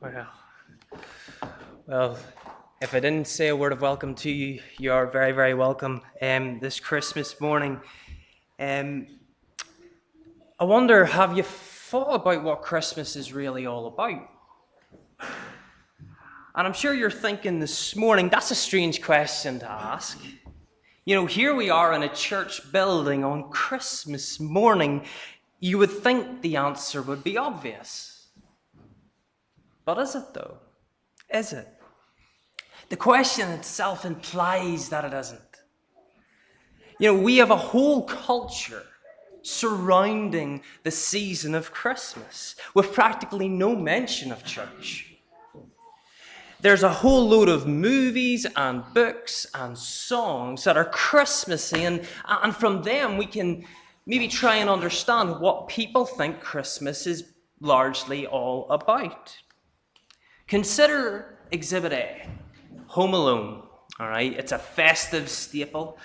Well, well, if I didn't say a word of welcome to you, you are very, very welcome this Christmas morning. I wonder, have you thought about what Christmas is really all about? And I'm sure you're thinking this morning, that's a strange question to ask. You know, here we are in a church building on Christmas morning. You would think the answer would be obvious. But is it though? Is it? The question itself implies that it isn't. You know, we have a whole culture surrounding the season of Christmas with practically no mention of church. There's a whole load of movies and books and songs that are Christmassy, and from them we can maybe try and understand what people think Christmas is largely all about. Consider Exhibit A, Home Alone. All right, it's a festive staple.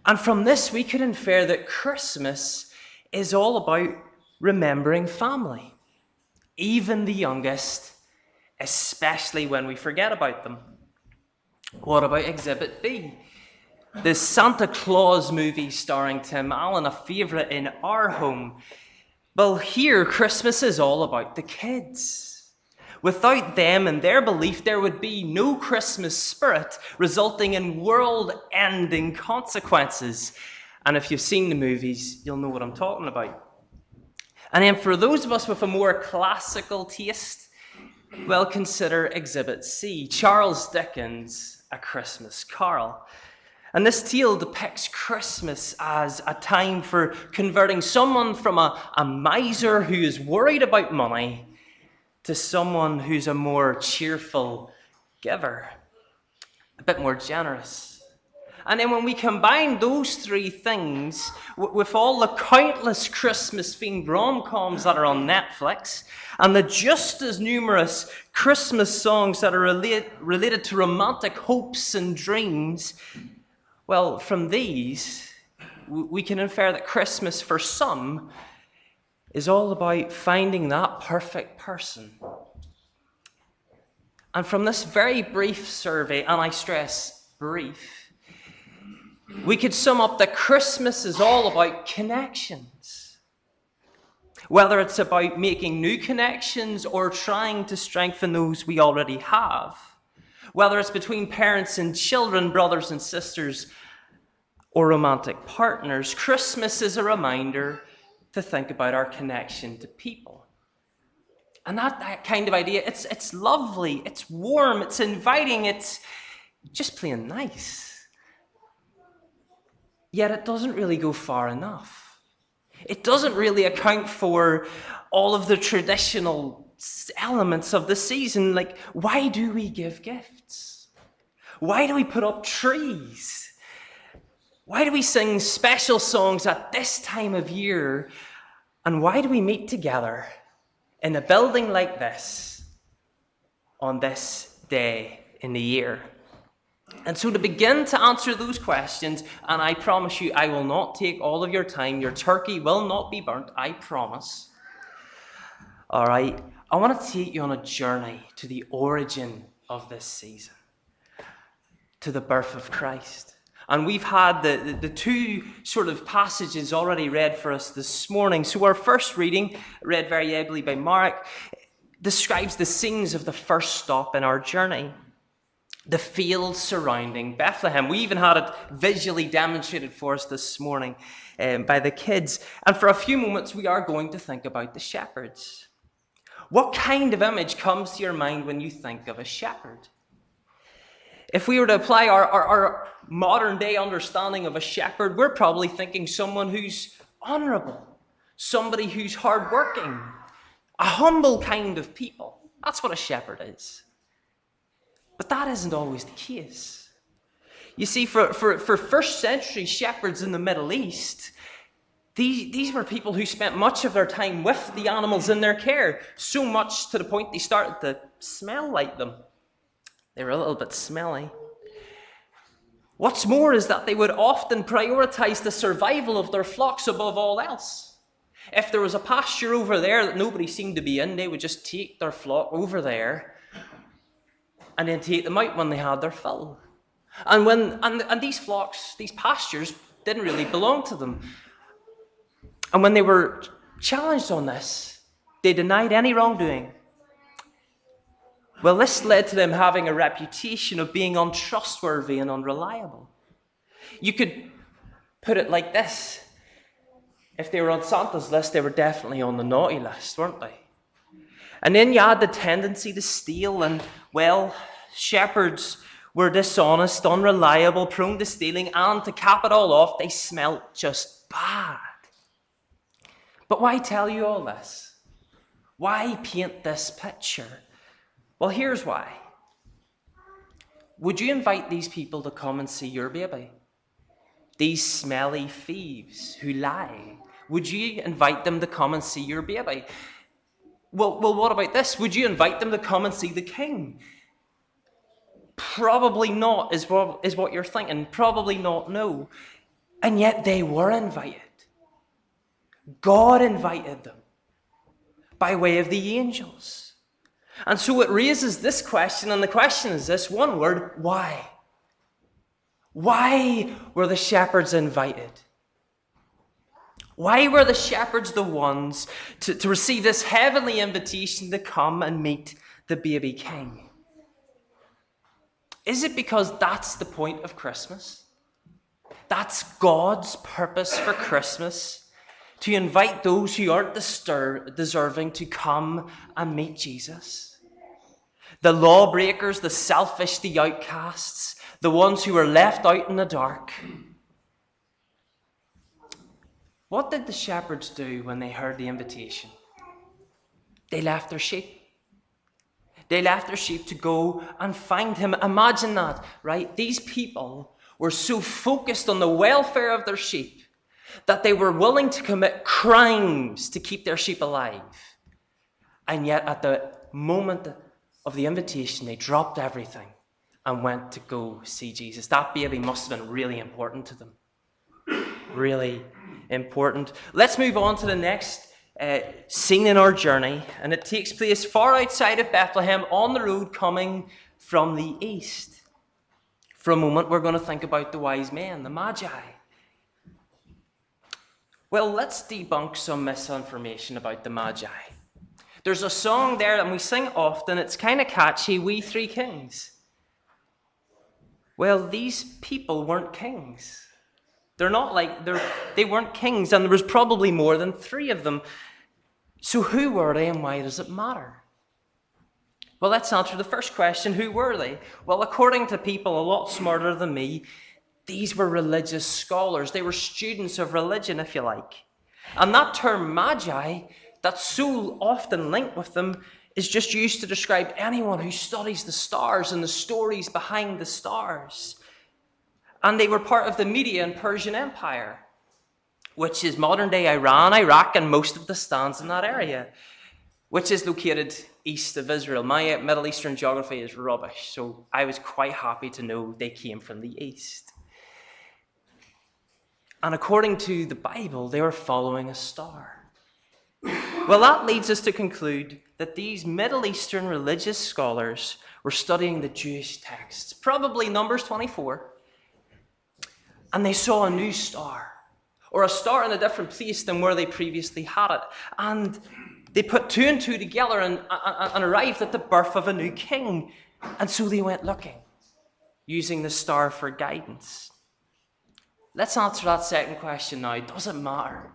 And from this, we could infer that Christmas is all about remembering family, even the youngest, especially when we forget about them. What about Exhibit B? The Santa Claus movie starring Tim Allen, a favourite in our home. Well, here, Christmas is all about the kids. Without them and their belief, there would be no Christmas spirit, resulting in world-ending consequences. And if you've seen the movies, you'll know what I'm talking about. And then for those of us with a more classical taste, well, consider Exhibit C, Charles Dickens' A Christmas Carol. And this tale depicts Christmas as a time for converting someone from a miser who is worried about money to someone who's a more cheerful giver, a bit more generous. And then when we combine those three things with all the countless Christmas-themed rom-coms that are on Netflix, and the just as numerous Christmas songs that are related to romantic hopes and dreams, well, from these, we can infer that Christmas for some is all about finding that perfect person. And from this very brief survey, and I stress brief, we could sum up that Christmas is all about connections. Whether it's about making new connections or trying to strengthen those we already have. Whether it's between parents and children, brothers and sisters, or romantic partners, Christmas is a reminder to think about our connection to people. And that kind of idea, it's lovely, it's warm, it's inviting, it's just plain nice. Yet it doesn't really go far enough. It doesn't really account for all of the traditional elements of the season, like why do we give gifts? Why do we put up trees? Why do we sing special songs at this time of year? And why do we meet together in a building like this on this day in the year? And so to begin to answer those questions, and I promise you I will not take all of your time, your turkey will not be burnt, I promise. All right, I want to take you on a journey to the origin of this season, to the birth of Christ. And we've had the two sort of passages already read for us this morning. So our first reading, read very ably by Mark, describes the scenes of the first stop in our journey. The fields surrounding Bethlehem. We even had it visually demonstrated for us this morning by the kids. And for a few moments, we are going to think about the shepherds. What kind of image comes to your mind when you think of a shepherd? If we were to apply our modern day understanding of a shepherd, we're probably thinking someone who's honorable, somebody who's hardworking, a humble kind of people. That's what a shepherd is. But that isn't always the case. You see, for first century shepherds in the Middle East, these were people who spent much of their time with the animals in their care, so much to the point they started to smell like them. They were a little bit smelly. What's more is that they would often prioritize the survival of their flocks above all else. If there was a pasture over there that nobody seemed to be in, they would just take their flock over there and then take them out when they had their fill. And these flocks, these pastures, didn't really belong to them. And when they were challenged on this, they denied any wrongdoing. Well, this led to them having a reputation of being untrustworthy and unreliable. You could put it like this. If they were on Santa's list, they were definitely on the naughty list, weren't they? And then you had the tendency to steal, and, well, shepherds were dishonest, unreliable, prone to stealing, and to cap it all off, they smelt just bad. But why tell you all this? Why paint this picture? Well, here's why. Would you invite these people to come and see your baby? These smelly thieves who lie. Would you invite them to come and see your baby? Well, what about this? Would you invite them to come and see the king? Probably not, is what you're thinking. Probably not, no. And yet they were invited. God invited them by way of the angels. And so it raises this question, and the question is this, one word, why? Why were the shepherds invited? Why were the shepherds the ones to receive this heavenly invitation to come and meet the baby king? Is it because that's the point of Christmas? That's God's purpose for Christmas, to invite those who aren't deserving to come and meet Jesus? The lawbreakers, the selfish, the outcasts, the ones who were left out in the dark. What did the shepherds do when they heard the invitation? They left their sheep. They left their sheep to go and find him. Imagine that, right? These people were so focused on the welfare of their sheep that they were willing to commit crimes to keep their sheep alive. And yet at the moment of the invitation, they dropped everything and went to go see Jesus. That baby must have been really important to them. Really important. Let's move on to the next scene in our journey, and it takes place far outside of Bethlehem on the road coming from the east. For a moment, we're going to think about the wise men, the Magi. Well, let's debunk some misinformation about the Magi. There's a song there that we sing often. It's kind of catchy, We Three Kings. Well, these people weren't kings. They weren't kings, and there was probably more than three of them. So who were they, and why does it matter? Well, let's answer the first question. Who were they? Well, according to people a lot smarter than me, these were religious scholars. They were students of religion, if you like. And that term Magi, that's so often linked with them, is just used to describe anyone who studies the stars and the stories behind the stars. And they were part of the Media and Persian Empire, which is modern-day Iran, Iraq, and most of the stands in that area, which is located east of Israel. My Middle Eastern geography is rubbish, so I was quite happy to know they came from the east. And according to the Bible, they were following a star. Well, that leads us to conclude that these Middle Eastern religious scholars were studying the Jewish texts, probably Numbers 24, and they saw a new star, or a star in a different place than where they previously had it. And they put two and two together and arrived at the birth of a new king. And so they went looking, using the star for guidance. Let's answer that second question now. Does it matter?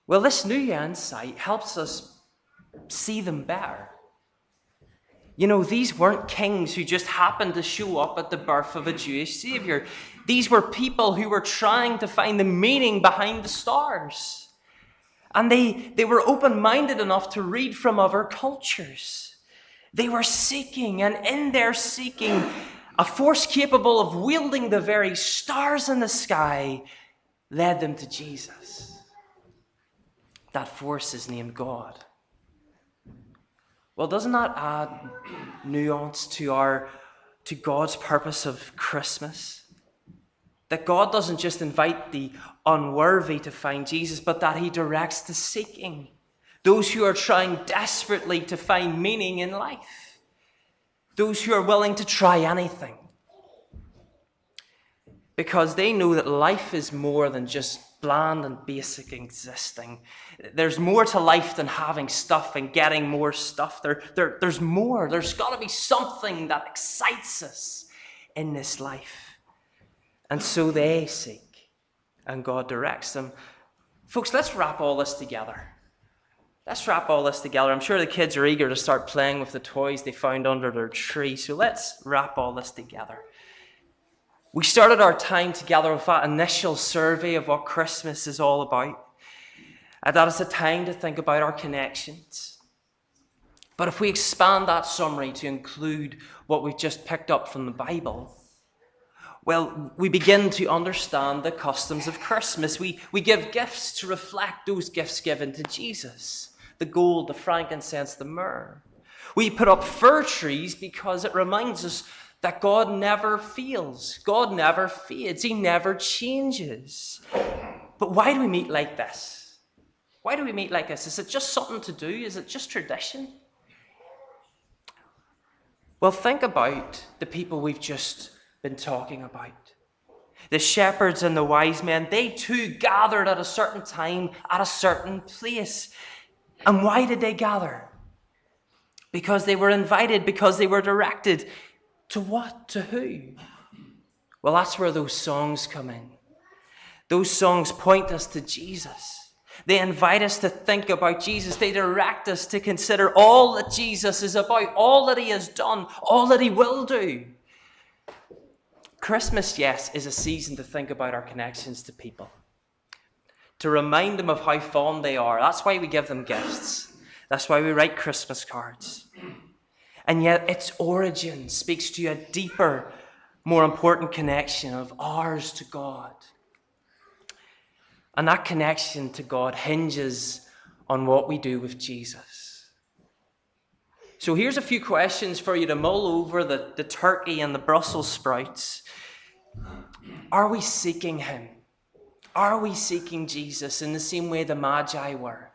Well, this new insight helps us see them better. You know, these weren't kings who just happened to show up at the birth of a Jewish savior. These were people who were trying to find the meaning behind the stars. And they were open-minded enough to read from other cultures. They were seeking, and in their seeking, a force capable of wielding the very stars in the sky led them to Jesus. That force is named God. Well, doesn't that add nuance to God's purpose of Christmas? That God doesn't just invite the unworthy to find Jesus, but that he directs the seeking. Those who are trying desperately to find meaning in life. Those who are willing to try anything. Because they know that life is more than just bland and basic existing. There's more to life than having stuff and getting more stuff. There's more. There's got to be something that excites us in this life. And so they seek, and God directs them. Folks, let's wrap all this together. Let's wrap all this together. I'm sure the kids are eager to start playing with the toys they found under their tree. So let's wrap all this together. We started our time together with that initial survey of what Christmas is all about. And that is a time to think about our connections. But if we expand that summary to include what we've just picked up from the Bible, well, we begin to understand the customs of Christmas. We give gifts to reflect those gifts given to Jesus. The gold, the frankincense, the myrrh. We put up fir trees because it reminds us that God never fails. God never fades. He never changes. But why do we meet like this? Why do we meet like this? Is it just something to do? Is it just tradition? Well, think about the people we've just been talking about. The shepherds and the wise men, they too gathered at a certain time, at a certain place. And why did they gather? Because they were invited, because they were directed. To what? To who? Well, that's where those songs come in. Those songs point us to Jesus. They invite us to think about Jesus. They direct us to consider all that Jesus is about, all that he has done, all that he will do. Christmas, yes, is a season to think about our connections to people. To remind them of how fond they are. That's why we give them gifts. That's why we write Christmas cards. And yet its origin speaks to a deeper, more important connection of ours to God. And that connection to God hinges on what we do with Jesus. So here's a few questions for you to mull over the turkey and the Brussels sprouts. Are we seeking him? Are we seeking Jesus in the same way the Magi were?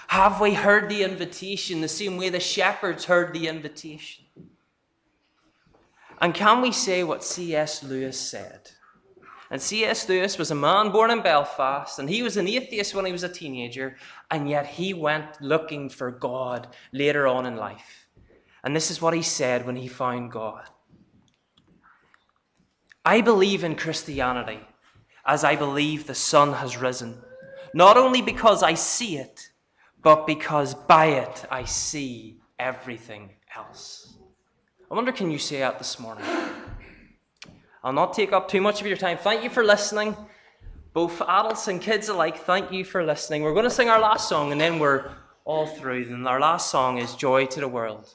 Have we heard the invitation the same way the shepherds heard the invitation? And can we say what C.S. Lewis said? And C.S. Lewis was a man born in Belfast, and he was an atheist when he was a teenager, and yet he went looking for God later on in life. And this is what he said when he found God. I believe in Christianity as I believe the sun has risen, not only because I see it, but because by it I see everything else. I wonder, can you say that this morning? I'll not take up too much of your time. Thank you for listening. Both adults and kids alike, thank you for listening. We're going to sing our last song and then we're all through. And our last song is Joy to the World.